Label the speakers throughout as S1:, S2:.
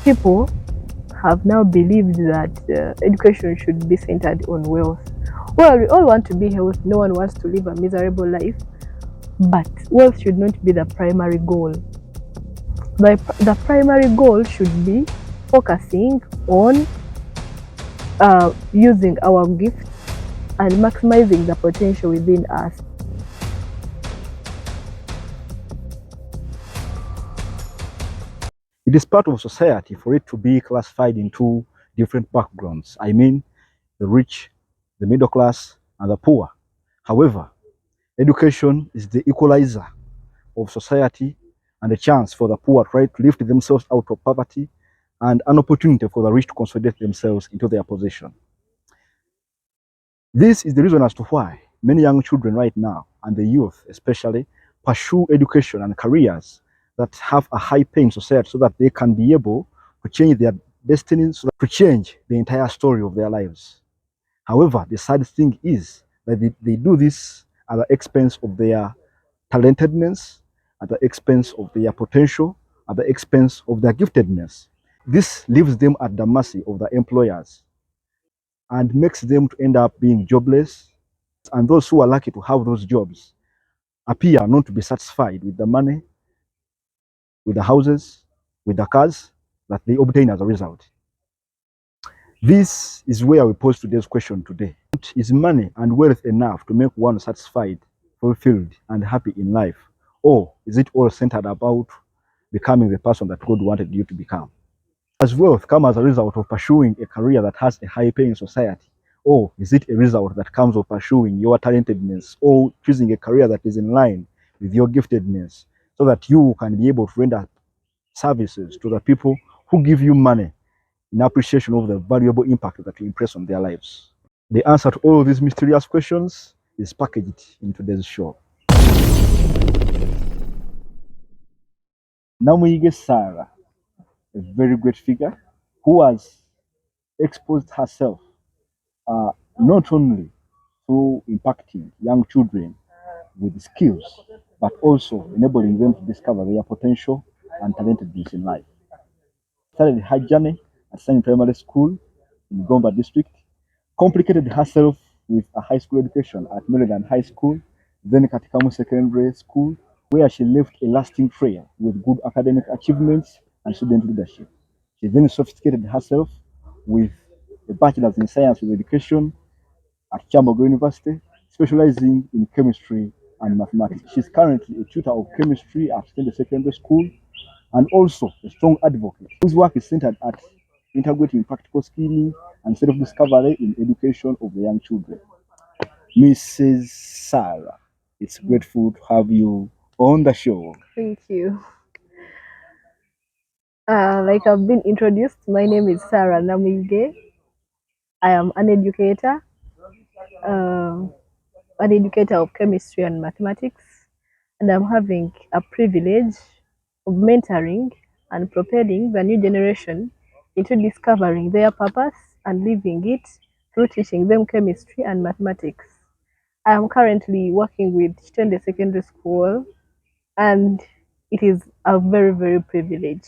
S1: people have now believed that education should be centered on wealth. Well, we all want to be healthy, no one wants to live a miserable life, but wealth should not be the primary goal. The primary goal should be focusing on using our gifts and maximizing the potential within us.
S2: It is part of society for it to be classified into different backgrounds. I mean, the rich, the middle class, and the poor. However, education is the equalizer of society and a chance for the poor to try to lift themselves out of poverty and an opportunity for the rich to consolidate themselves into their position. This is the reason as to why many young children right now, and the youth especially, pursue education and careers that have a high paying society so that they can be able to change their destinies, to change the entire story of their lives. However, the sad thing is that they do this at the expense of their talentedness, at the expense of their potential, at the expense of their giftedness. This leaves them at the mercy of the employers and makes them to end up being jobless. And those who are lucky to have those jobs appear not to be satisfied with the money, with the houses, with the cars that they obtain as a result. This is where we pose today's question today. Is money and wealth enough to make one satisfied, fulfilled, and happy in life? Or is it all centered about becoming the person that God wanted you to become? Does wealth come as a result of pursuing a career that has a high pay in society? Or is it a result that comes of pursuing your talentedness or choosing a career that is in line with your giftedness so that you can be able to render services to the people who give you money in appreciation of the valuable impact that you impress on their lives? The answer to all of these mysterious questions is packaged in today's show. Namuyige Sarah, a very great figure who has exposed herself not only through impacting young children with skills, but also enabling them to discover their potential and talentedness in life. Started her journey at Sani Primary School in Gomba district, complicated herself with a high school education at Maryland High School, then Katikamu Secondary School, where she left a lasting trail with good academic achievements and student leadership. She then sophisticated herself with a bachelor's in science with education at Chambogo University, specializing in chemistry and mathematics. She's currently a tutor of chemistry at Stende Secondary School and also a strong advocate whose work is centered at integrating practical skilling and self-discovery in education of the young children. Mrs. Sarah, it's grateful to have you on the show.
S1: Thank you. Like I've been introduced, my name is Sarah Namige. I am uh, an educator of chemistry and mathematics, and I'm having a privilege of mentoring and propelling the new generation into discovering their purpose and living it through teaching them chemistry and mathematics. I am currently working with Stende Secondary School, and it is a very, very privilege.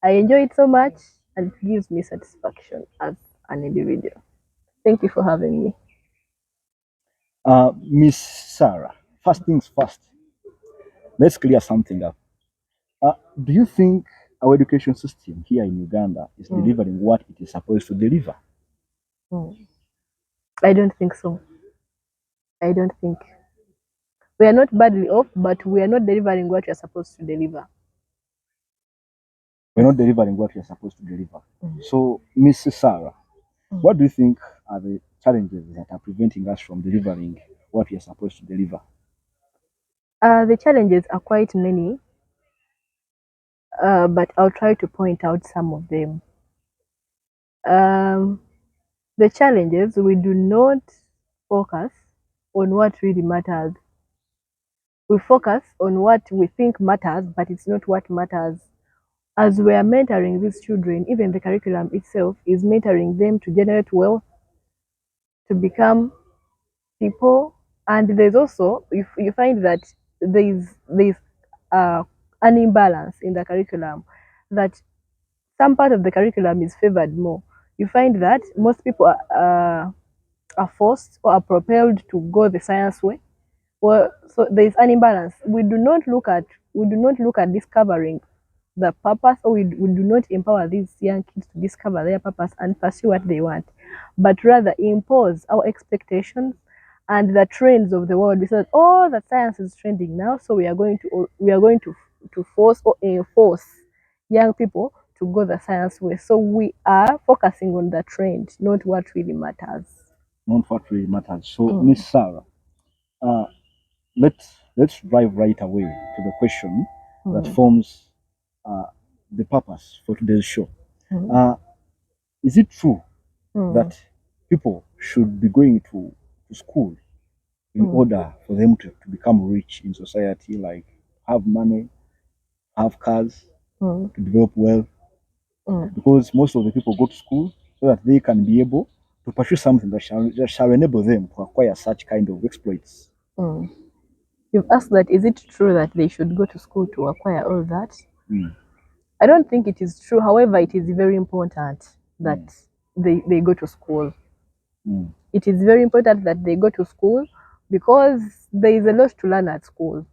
S1: I enjoy it so much, and it gives me satisfaction as an individual. Thank you for having me.
S2: Miss Sarah, first things first, let's clear something up. Do you think our education system here in Uganda is delivering what it is supposed to deliver?
S1: I don't think so. I don't think. We are not badly off, but we are not delivering what we are supposed to deliver.
S2: We're not delivering what we are supposed to deliver. So, Miss Sarah, what do you think are the challenges that are preventing us from delivering what we are supposed to deliver?
S1: The challenges are quite many, but I'll try to point out some of them. Um, the challenges, we do not focus on what really matters. We focus on what we think matters, but it's not what matters. As we are mentoring these children, even the curriculum itself is mentoring them to generate wealth, to become people. And there's also, if you find that there's an imbalance in the curriculum, that some part of the curriculum is favored more. You find that most people are forced or are propelled to go the science way. Well, so there is an imbalance. We do not look at discovering the purpose, or we do not empower these young kids to discover their purpose and pursue what they want, but rather impose our expectations and the trends of the world. We said, oh, that science is trending now, so we are going to force or enforce young people to go the science way. So we are focusing on the trend, not what really matters.
S2: Not what really matters. So, Miss Sarah, uh, let's drive right away to the question that forms uh, the purpose for today's show. Is it true that people should be going to school in order for them to become rich in society, like have money, have cars, to develop wealth? Because most of the people go to school so that they can be able to pursue something that shall enable them to acquire such kind of exploits.
S1: You've asked that, is it true that they should go to school to acquire all that?
S2: Mm.
S1: I don't think it is true. However, it is very important that they go to school.
S2: Mm.
S1: It is very important that they go to school because there is a lot to learn at school.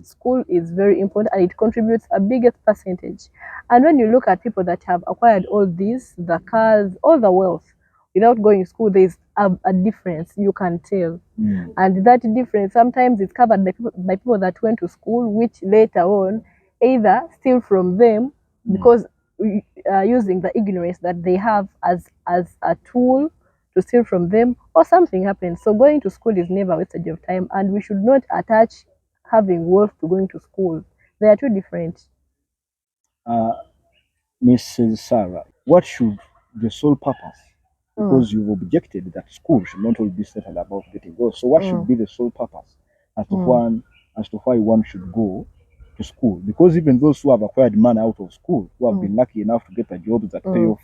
S1: School is very important and it contributes a biggest percentage. And when you look at people that have acquired all these, the cars, all the wealth, without going to school, there's a difference you can tell. And that difference sometimes is covered by people that went to school, which later on either steal from them because using the ignorance that they have as a tool to steal from them, or something happens. So going to school is never a wastage of time, and we should not attach having wealth to going to school. They are two different.
S2: Mrs. Sarah, what should the sole purpose? Because you've objected that school should not only be settled about getting goals. So what should be the sole purpose as to why one should go to school? Because even those who have acquired money out of school, who have been lucky enough to get a job that pay off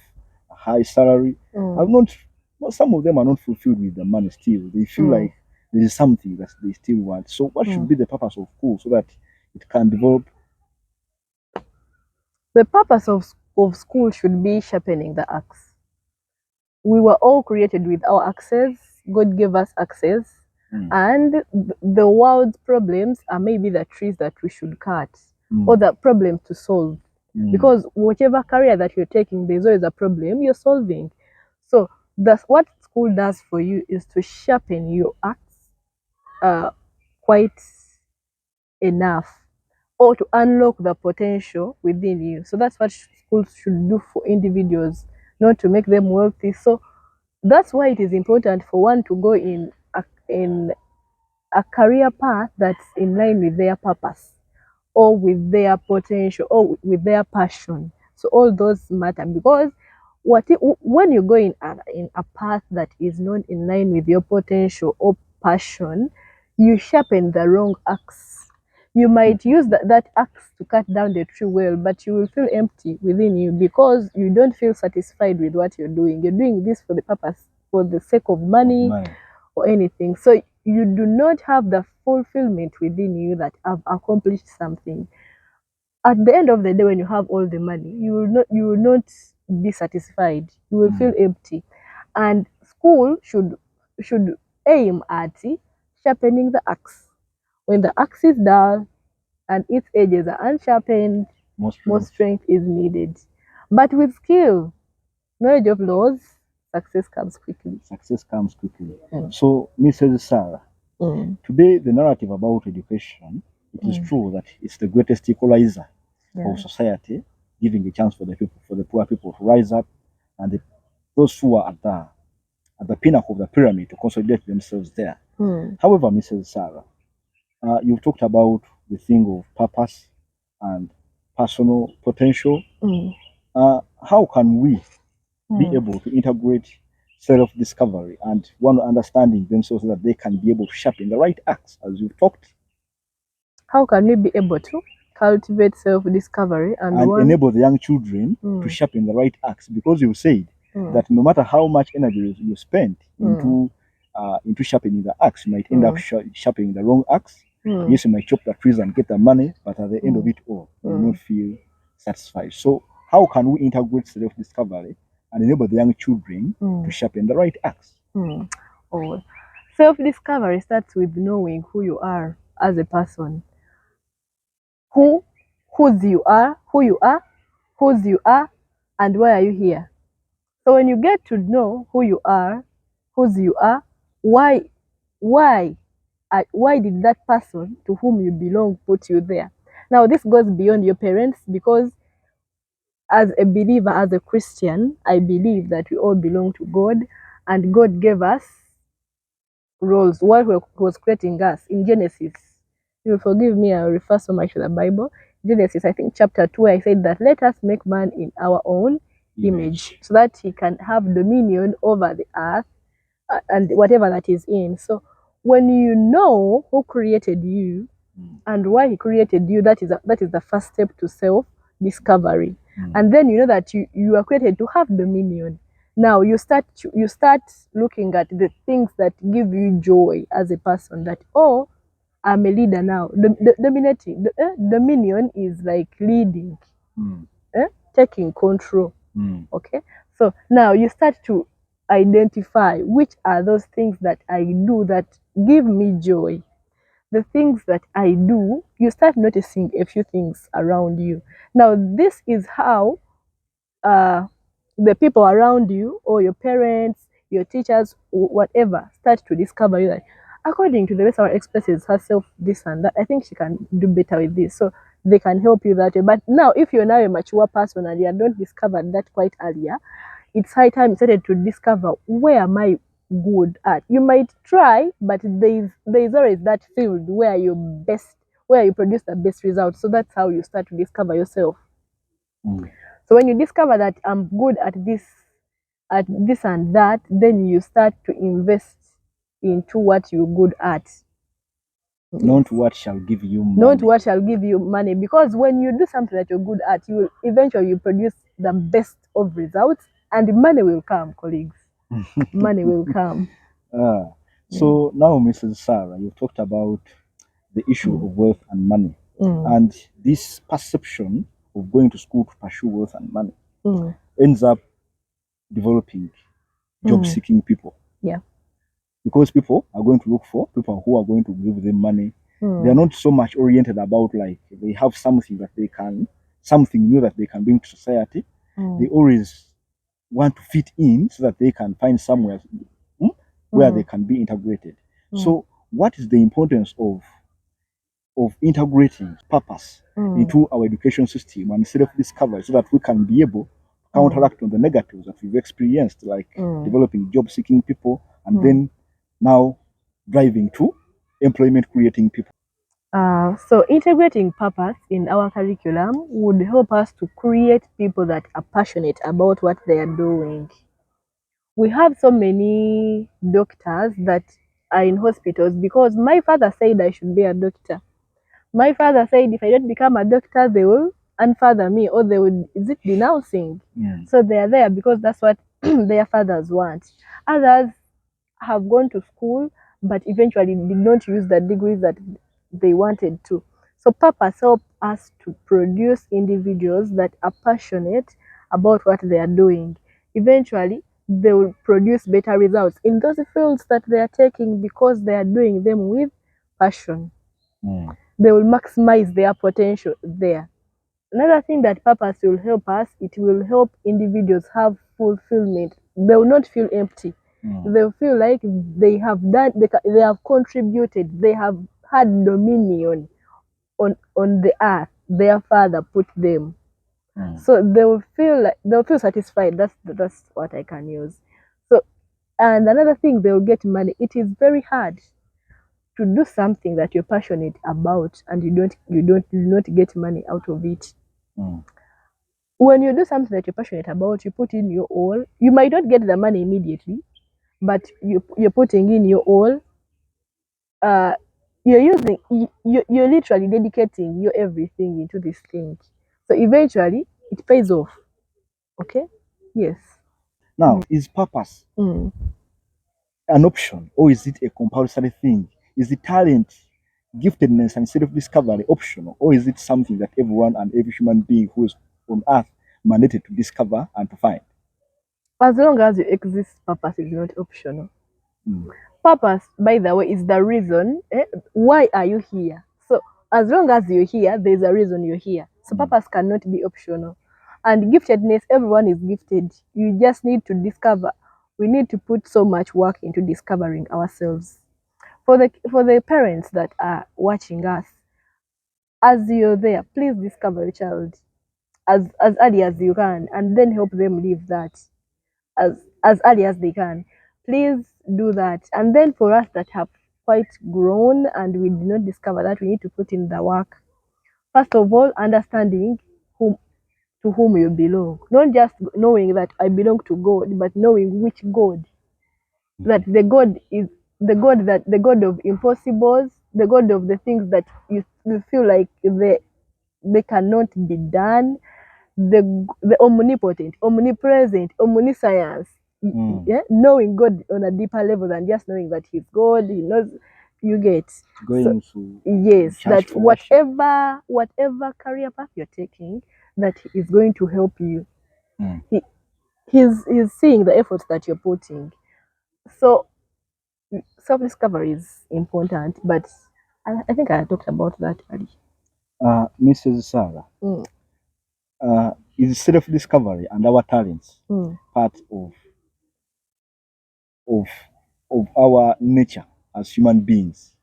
S2: a high salary, have not. Well, some of them are not fulfilled with the money still. They feel like there is something that they still want. So what should be the purpose of school so that it can develop?
S1: The purpose of school should be sharpening the axe. We were all created with our axes. God gave us axes. And the world's problems are maybe the trees that we should cut or the problem to solve. Because whichever career that you're taking, there's always a problem you're solving. So that's what school does for you, is to sharpen your axe quite enough, or to unlock the potential within you. So that's what schools should do for individuals, not to make them wealthy. So that's why it is important for one to go in a career path that's in line with their purpose or with their potential or with their passion. So all those matter, because when you go in a path that is not in line with your potential or passion, you sharpen the wrong axe. You might use that axe to cut down the tree well, but you will feel empty within you because you don't feel satisfied with what you're doing. You're doing this for the purpose, for the sake of money or anything. So you do not have the fulfillment within you that I've accomplished something. At the end of the day, when you have all the money, you will not be satisfied. You will feel empty. And school should aim at sharpening the axe. When the axe is dull and its edges are unsharpened, more strength is needed. But with skill, knowledge of laws, success comes quickly.
S2: Success comes quickly. So, Mrs. Sarah, today the narrative about education, it is true that it's the greatest equalizer of society, giving a chance for the poor people to rise up, and those who are at the pinnacle of the pyramid to consolidate themselves there. However, Mrs. Sarah, you've talked about the thing of purpose and personal potential. How can we be able to integrate self-discovery and one understanding themselves so that they can be able to sharpen the right axe, as you've talked?
S1: How can we be able to cultivate self-discovery and
S2: enable the young children to sharpen the right axe? Because you said that no matter how much energy you spend into sharpening the axe, you might end up sharpening the wrong axe. Yes, you might chop the trees and get the money, but at the end of it all, you will not feel satisfied. So how can we integrate self-discovery and enable the young children to sharpen the right axe?
S1: Oh, self-discovery starts with knowing who you are as a person. Who, whose you are, who you are, whose you are, and why are you here? So when you get to know who you are, whose you are, why, why, why did that person to whom you belong put you there? Now this goes beyond your parents, because as a believer, as a Christian, I believe that we all belong to God, and God gave us roles while He was creating us in Genesis. You forgive me, I refer so much to the Bible. Genesis, I think chapter 2, I said that let us make man in our own image, so that he can have dominion over the earth and whatever that is in. So when you know who created you and why he created you, that is the first step to self-discovery. And then you know that you are created to have dominion. Now you start looking at the things that give you joy as a person, that, oh, I'm a leader now. Dominion is like leading, taking control. Okay, so now you start to identify which are those things that I do that give me joy. The things that I do, you start noticing a few things around you. Now this is how the people around you, or your parents, your teachers, whatever, start to discover you that, according to the way someone expresses herself, this and that, I think she can do better with this. So they can help you that way. But now, if you're now a mature person and you have not discovered that quite earlier, it's high time you started to discover, where am I good at? You might try, but there's always that field where you're best, where you produce the best results. So that's how you start to discover yourself. So when you discover that I'm good at this and that, then you start to invest into what you're good at.
S2: Not what shall give you money.
S1: Not what shall give you money. Because when you do something that you're good at, you will eventually produce the best of results, and money will come, colleagues. Money will come.
S2: So now, Mrs. Sarah, you've talked about the issue of wealth and money, and this perception of going to school to pursue wealth and money ends up developing job-seeking people.
S1: Yeah.
S2: Because people are going to look for people who are going to give them money. They are not so much oriented about, like, they have something new that they can bring to society. They always want to fit in so that they can find somewhere where they can be integrated. So what is the importance of integrating purpose into our education system and self-discovery, so that we can be able to counteract on the negatives that we've experienced, like developing job-seeking people, and then now driving to employment-creating people?
S1: So integrating purpose in our curriculum would help us to create people that are passionate about what they are doing. We have so many doctors that are in hospitals because my father said I should be a doctor. My father said if I don't become a doctor, they will unfather me, or they would, is it denouncing? So they are there because that's what their fathers want. Others have gone to school but eventually did not use the degrees that they wanted to. So purpose help us to produce individuals that are passionate about what they are doing. Eventually, they will produce better results in those fields that they are taking, because they are doing them with passion. They will maximize their potential there. Another thing that purpose will help us, it will help individuals have fulfillment. They will not feel empty. They'll feel like they have done, they have contributed, they have had dominion on the earth their father put them. So they'll feel satisfied. That's what I can use. So, and another thing, they'll get money. It is very hard to do something that you're passionate about and you not get money out of it. When you do something that you're passionate about, you put in your all. You might not get the money immediately, but you're putting in your all. You're literally dedicating your everything into this thing. So eventually it pays off. Okay? Yes.
S2: Now, is purpose an option, or is it a compulsory thing? Is the talent, giftedness, and self-discovery optional, or is it something that everyone and every human being who is on earth mandated to discover and to find.
S1: As long as you exist, purpose is not optional.
S2: Mm.
S1: Purpose, by the way, is the reason. Why are you here? So as long as you're here, there's a reason you're here. So purpose cannot be optional. And giftedness, everyone is gifted. You just need to discover. We need to put so much work into discovering ourselves. For the parents that are watching us, as you're there, please discover your child as early as you can, and then help them live that as early as they can. Please do that. And then for us that have quite grown and we did not discover that, we need to put in the work. First of all, understanding whom to whom you belong. Not just knowing that I belong to God, but knowing which God. That the God is the God of impossibles, the God of the things that you feel like they cannot be done, the omnipotent, omnipresent, omniscience. Yeah, knowing God on a deeper level than just knowing that He's God. He knows you get. So
S2: Going to
S1: yes,
S2: church
S1: that
S2: for worship.
S1: whatever career path you're taking, that is going to help you.
S2: Mm.
S1: He, he's seeing the efforts that you're putting. So self-discovery is important, but I think I talked about that earlier.
S2: Mrs. Sarah,
S1: Mm,
S2: is self-discovery and our talents
S1: mm,
S2: part of of our nature as human beings?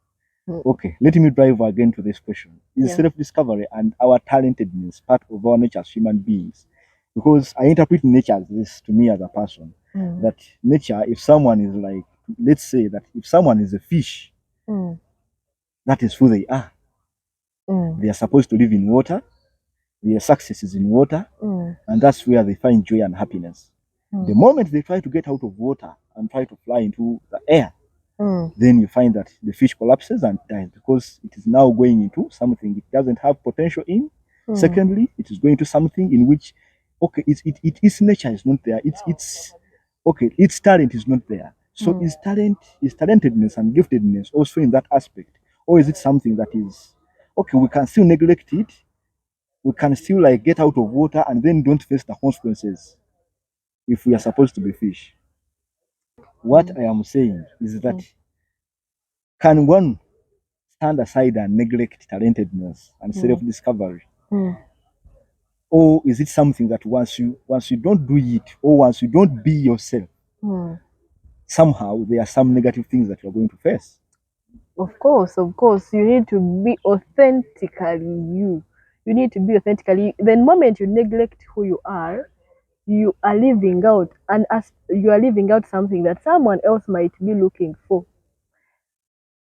S1: mm.
S2: Okay, let me drive again to this question. Is
S1: Yeah.
S2: self-discovery and our talentedness part of our nature as human beings? Because I interpret nature as this to me as a person,
S1: Mm,
S2: that nature, if someone is like, let's say that if someone is a fish,
S1: mm,
S2: that is who they are.
S1: mm,
S2: They are supposed to live in water, their success is in water,
S1: mm,
S2: and that's where they find joy and happiness. The
S1: mm,
S2: moment they try to get out of water and try to fly into the air,
S1: mm,
S2: then you find that the fish collapses and dies because it is now going into something it doesn't have potential in.
S1: mm,
S2: Secondly, it is going to something in which, okay, its nature is not there. It's okay, its talent is not there. So
S1: mm.
S2: is talentedness and giftedness also in that aspect, or is it something that is okay? We can still neglect it. We can still like get out of water and then don't face the consequences if we are supposed to be fish. What
S1: Mm,
S2: I am saying is that
S1: mm,
S2: can one stand aside and neglect talentedness and
S1: mm,
S2: self-discovery,
S1: mm,
S2: or is it something that once you don't do it, or once you don't be yourself,
S1: mm.
S2: somehow there are some negative things that you're going to face?
S1: Of course, you need to be authentically you. You need to be authentically. The moment you neglect who you are living out, and as you are living out something that someone else might be looking for.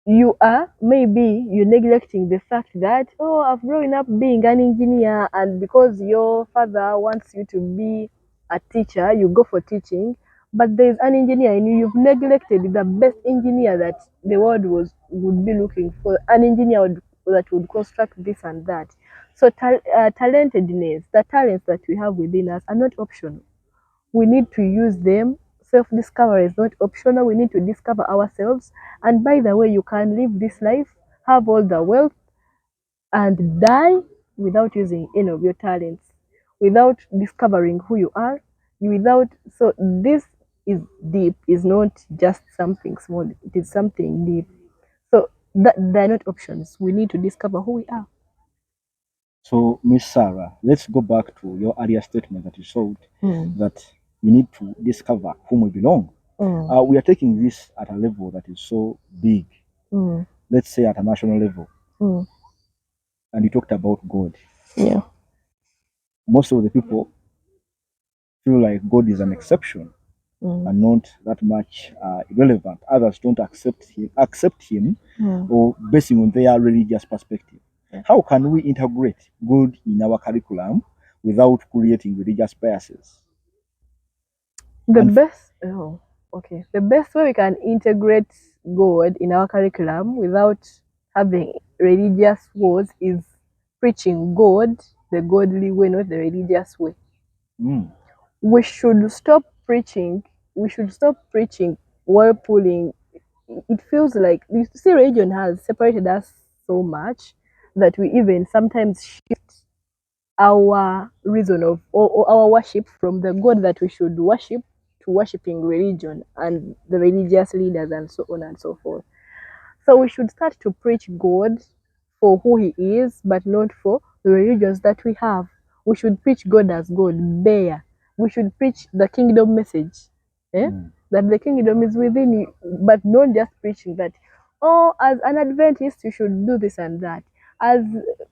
S1: You are maybe you neglecting the fact that, oh, I've grown up being an engineer, and because your father wants you to be a teacher, you go for teaching. But there's an engineer in you. You've neglected the best engineer that the world would be looking for. An engineer that would construct this and that. So talentedness, the talents that we have within us are not optional. We need to use them. Self-discovery is not optional. We need to discover ourselves. And by the way, you can live this life, have all the wealth, and die without using any of your talents, without discovering who you are, without. So this is deep. Is not just something small. It is something deep. So that they're not options. We need to discover who we are.
S2: So, Miss Sarah, let's go back to your earlier statement that you showed
S1: Mm,
S2: that we need to discover whom we belong.
S1: mm,
S2: We are taking this at a level that is so big,
S1: mm,
S2: let's say at a national level,
S1: mm.
S2: and you talked about God.
S1: Yeah.
S2: Most of the people feel like God is an exception
S1: Mm,
S2: and not that much irrelevant. Others don't accept him,
S1: mm.
S2: or basing on their religious perspective. How can we integrate God in our curriculum without creating religious biases?
S1: The
S2: And
S1: best, oh, okay. The best way we can integrate God in our curriculum without having religious wars is preaching God the godly way, not the religious way.
S2: mm,
S1: We should stop preaching. We should stop preaching while pulling. It feels like you see, religion has separated us so much that we even sometimes shift our reason of or our worship from the God that we should worship to worshiping religion and the religious leaders and so on and so forth. So we should start to preach God for who He is, but not for the religions that we have. We should preach God as God, bear. We should preach the kingdom message, that the kingdom is within you, but not just preaching that, oh, as an Adventist, you should do this and that. As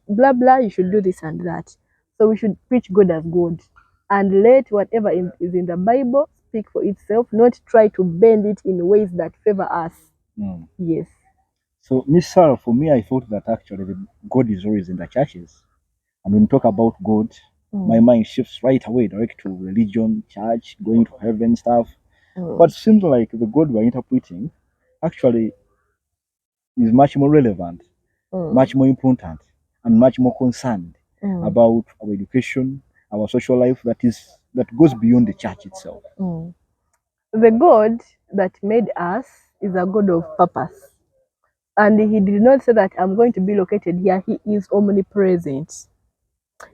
S1: blah blah, you should do this and that. So we should preach God as God and let whatever is in the Bible speak for itself, not try to bend it in ways that favor us. Yes.
S2: So, Miss Sarah, for me, I thought that actually God is always in the churches. And when we talk about God, my mind shifts right away direct to religion, church, going to heaven stuff. But it seems like the God we're interpreting actually is much more relevant, much more important, and much more concerned about our education, our social life that goes beyond the church itself.
S1: The God that made us is a God of purpose. And He did not say that I'm going to be located here. He is omnipresent.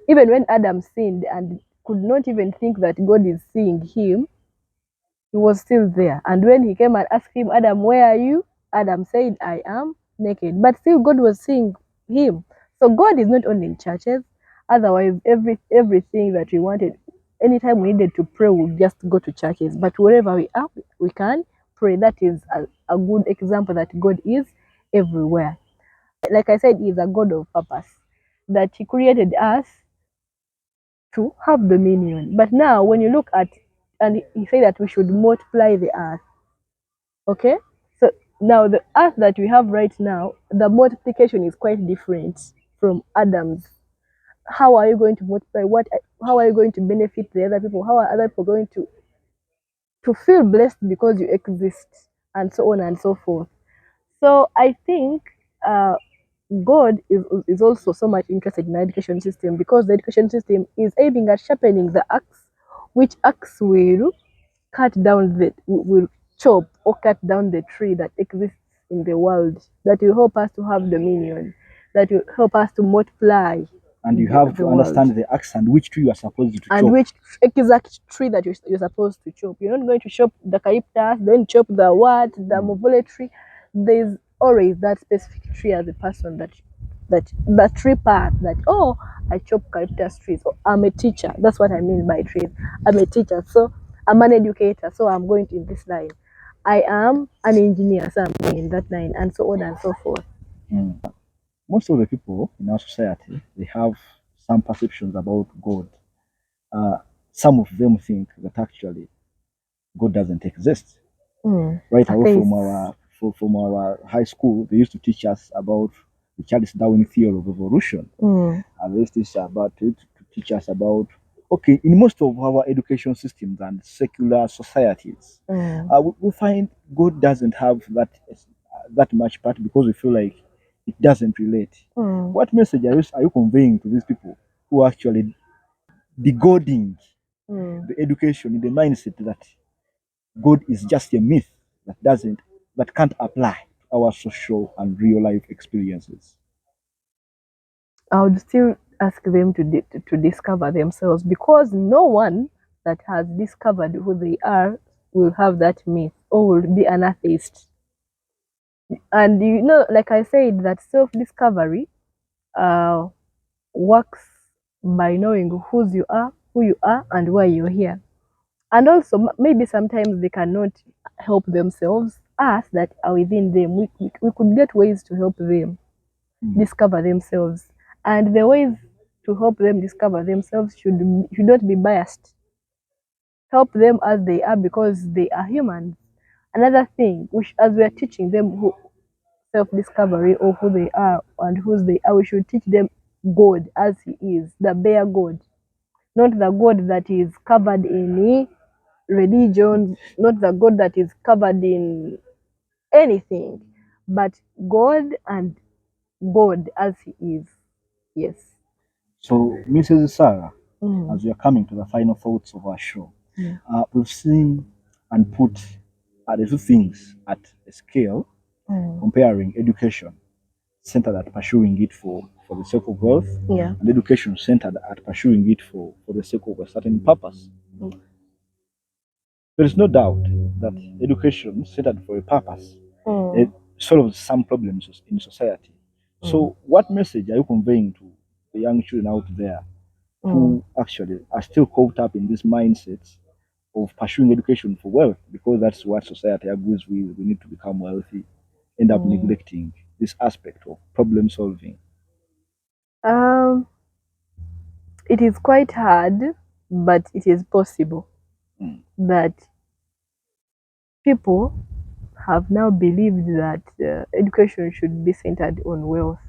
S1: Even when Adam sinned and could not even think that God is seeing him, He was still there. And when He came and asked him, Adam, where are you? Adam said, I am naked. But still God was seeing him. So God is not only in churches. Otherwise, everything that we wanted, anytime we needed to pray, we'll just go to churches. But wherever we are, we can pray. That is a good example that God is everywhere. Like I said, He is a God of purpose. That He created us to have dominion. But now, when you look at, and He said that we should multiply the earth. Okay? So now, the earth that we have right now, the multiplication is quite different from Adam's. How are you going to multiply? How are you going to benefit the other people? How are other people going to feel blessed because you exist, and so on and so forth? So I think God is also so much interested in the education system, because the education system is aiming at sharpening the axe, which axe will will chop or cut down the tree that exists in the world, that will help us to have dominion, that will help us to multiply.
S2: And you have to understand the axe and which tree you are supposed to chop.
S1: And which exact tree that you're supposed to chop. You're not going to chop the eucalyptus, then chop the the movole tree. There's always that specific tree as a person that tree path that, oh, I chop eucalyptus trees. Oh, I'm a teacher. That's what I mean by trees. I'm a teacher, so I'm an educator, so I'm going in this line. I am an engineer, so I'm going in that line, and so on and so forth.
S2: Most of the people in our society, they have some perceptions about God. Some of them think that actually God doesn't exist. Right away from our high school, they used to teach us about the Charles Darwin theory of evolution. And they used to teach about it, to teach us about, okay, in most of our education systems and secular societies, we find God doesn't have that much part, because we feel like it doesn't relate. What message are you conveying to these people who are actually decoding the education in the mindset that God is just a myth that can't apply to our social and real life experiences?
S1: I would still ask them to discover themselves, because no one that has discovered who they are will have that myth or will be an atheist. And like I said, that self-discovery works by knowing who you are, and why you're here. And also, maybe sometimes they cannot help themselves, us that are within them. We could get ways to help them discover themselves. And the ways to help them discover themselves should not be biased. Help them as they are, because they are humans. Another thing, which as we are teaching them self-discovery or who they are and whose they are, we should teach them God as He is, the bare God, not the God that is covered in religion, not the God that is covered in anything, but God, and God as He is. Yes.
S2: So, Mrs. Sarah, as we are coming to the final thoughts of our show, we've seen and put the two things at a scale, comparing education centered at pursuing it for for the sake of wealth,
S1: Yeah.
S2: and education centered at pursuing it for the sake of a certain purpose.
S1: Mm.
S2: There is no doubt that education centered for a purpose it
S1: Mm.
S2: solves some problems in society.
S1: Mm.
S2: So, what message are you conveying to the young children out there
S1: Mm.
S2: who actually are still caught up in this mindset of pursuing education for wealth because that's what society agrees with? We need to become wealthy, end up
S1: Mm.
S2: neglecting this aspect of problem solving.
S1: Um, it is quite hard, but it is possible
S2: Mm,
S1: that people have now believed that education should be centered on wealth.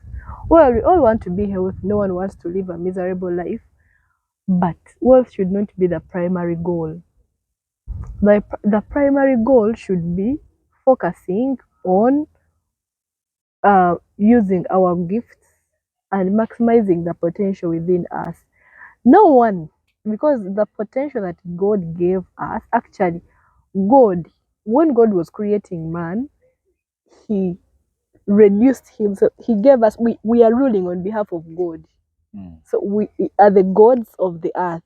S1: Well, we all want to be healthy. No one wants to live a miserable life, but wealth should not be the primary goal. The primary goal should be focusing on using our gifts and maximizing the potential within us. No one, because the potential that God gave us, actually, God, when God was creating man, He reduced Himself. He gave us, we are ruling on behalf of God.
S2: mm,
S1: So we are the gods of the earth.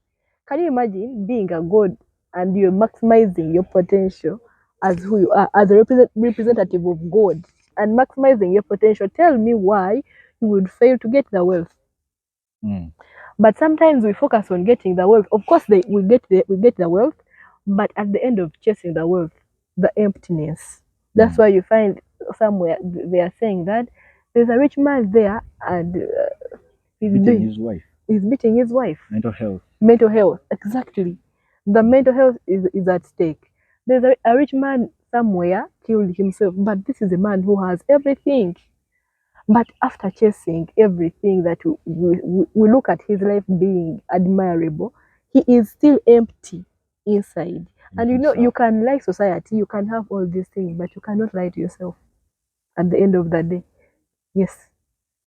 S1: Can you imagine being a god and you're maximizing your potential as who you are, as a representative of God, and maximizing your potential? Tell me why you would fail to get the wealth.
S2: mm,
S1: But sometimes we focus on getting the wealth. Of course, we get the wealth, but at the end of chasing the wealth, the emptiness. That's
S2: mm.
S1: why you find somewhere they are saying that there's a rich man there and he's
S2: Beating
S1: doing
S2: his wife,
S1: he's beating his wife.
S2: mental health.
S1: Mental health, exactly. The mental health is at stake. There's a rich man somewhere killed himself, but this is a man who has everything. But after chasing everything that we look at his life being admirable, he is still empty inside.
S2: In
S1: And you know, you
S2: himself.
S1: can lie society, you can have all these things, but you cannot lie to yourself at the end of the day. Yes.